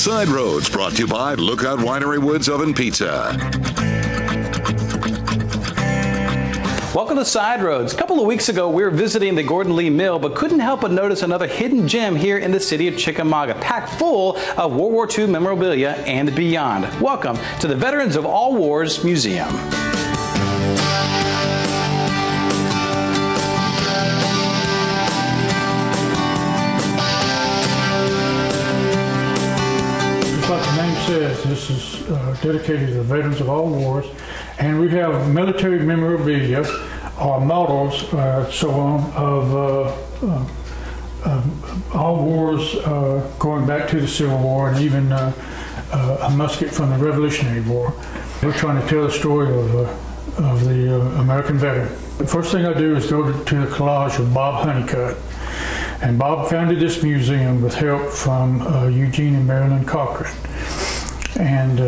Side Roads brought to you by Lookout Winery Woods Oven Pizza. Welcome to Side Roads. A couple of weeks ago, we were visiting the Gordon Lee Mill, but couldn't help but notice another hidden gem here in the city of Chickamauga, packed full of World War II memorabilia and beyond. Welcome to the Veterans of All Wars Museum. Like the name says, this is dedicated to the Veterans of All Wars, and we have military memorabilia or models, so on, of all wars going back to the Civil War, and even a musket from the Revolutionary War. We're trying to tell the story of the American veteran. The first thing I do is go to the collage of Bob Honeycutt. And Bob founded this museum with help from Eugene and Marilyn Cochran. And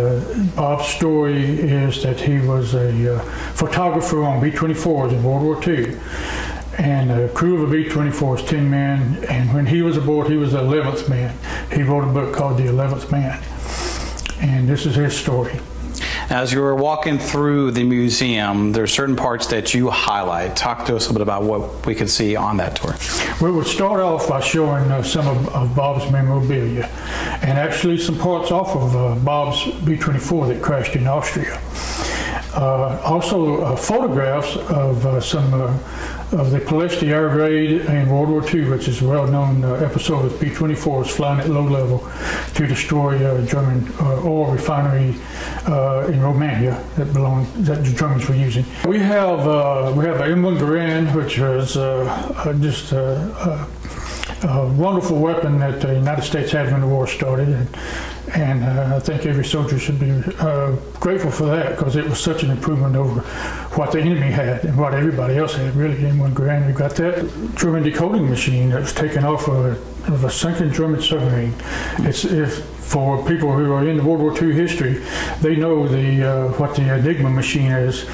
Bob's story is that he was a photographer on B-24s in World War II. And the crew of a B-24 is 10 men, and when he was aboard, he was the 11th man. He wrote a book called The 11th Man. And this is his story. As you were walking through the museum, there are certain parts that you highlight. Talk to us a little bit about what we could see on that tour. We would start off by showing some of Bob's memorabilia, and actually some parts off of Bob's B-24 that crashed in Austria. Also photographs of some of the Pulaski Air Raid in World War II, which is a well-known episode of B-24s flying at low level to destroy a German oil refinery in Romania that the Germans were using. We have M1 Garand, which was just a wonderful weapon that the United States had when the war started, and I think every soldier should be grateful for that, because it was such an improvement over what the enemy had and what everybody else had, really. M1 Garand, we got that German decoding machine that was taken off of a sunken German submarine. For people who are in World War II history, they know what the Enigma machine is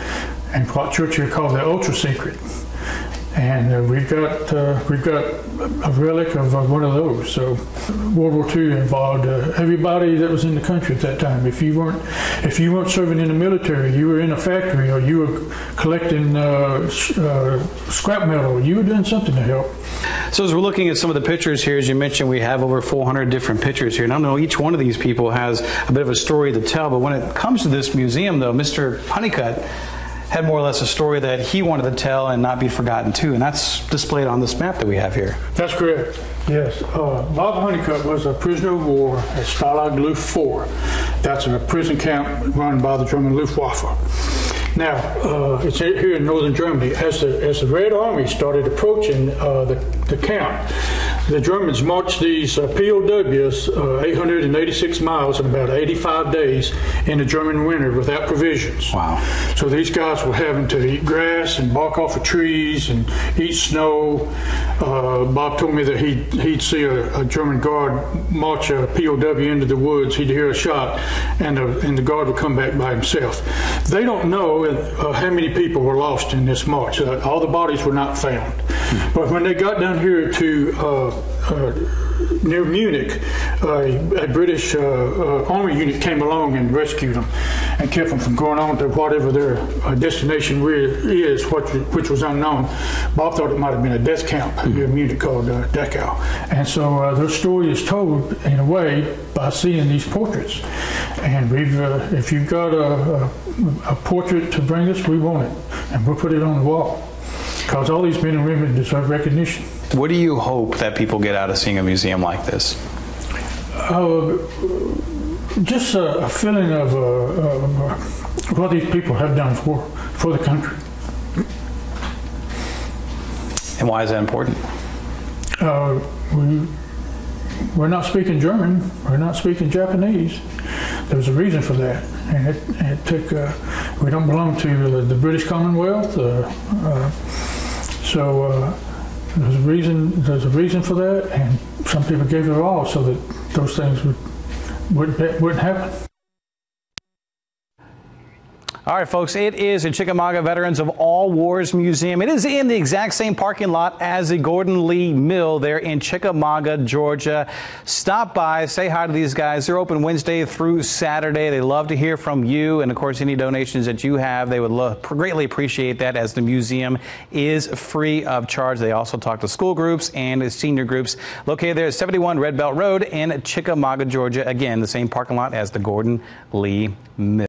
and what Churchill called the ultra secret. And we've got a relic of one of those. So World War II involved everybody that was in the country at that time. If you weren't serving in the military, you were in a factory, or you were collecting scrap metal, you were doing something to help. So as we're looking at some of the pictures here, as you mentioned, we have over 400 different pictures here. And I know each one of these people has a bit of a story to tell, but when it comes to this museum, though, Mr. Honeycutt had more or less a story that he wanted to tell and not be forgotten too, and that's displayed on this map that we have here. That's correct, yes. Bob Honeycutt was a prisoner of war at Stalag Luft 4. That's a prison camp run by the German Luftwaffe. Now, it's here in northern Germany. As the Red Army started approaching the camp, the Germans marched these POWs 886 miles in about 85 days in the German winter without provisions. Wow. So these guys were having to eat grass and bark off of trees and eat snow. Bob told me that he'd see a German guard march a POW into the woods. He'd hear a shot, and the guard would come back by himself. They don't know how many people were lost in this march. All the bodies were not found. But when they got down here to near Munich, a British Army unit came along and rescued them and kept them from going on to whatever their destination is, which was unknown. Bob thought it might have been a death camp near Munich called Dachau. And so their story is told in a way by seeing these portraits. And if you've got a portrait to bring us, we want it, and we'll put it on the wall, because all these men and women deserve recognition. What do you hope that people get out of seeing a museum like this? Just a feeling of what these people have done for the country. And why is that important? We're not speaking German. We're not speaking Japanese. There's a reason for that, and it took. We don't belong to the British Commonwealth, so there's a reason. There's a reason for that, and some people gave their all so that those things wouldn't happen. All right, folks, it is the Chickamauga Veterans of All Wars Museum. It is in the exact same parking lot as the Gordon Lee Mill there in Chickamauga, Georgia. Stop by, say hi to these guys. They're open Wednesday through Saturday. They love to hear from you, and of course, any donations that you have, they would greatly appreciate that, as the museum is free of charge. They also talk to school groups and senior groups located there at 71 Red Belt Road in Chickamauga, Georgia. Again, the same parking lot as the Gordon Lee Mill.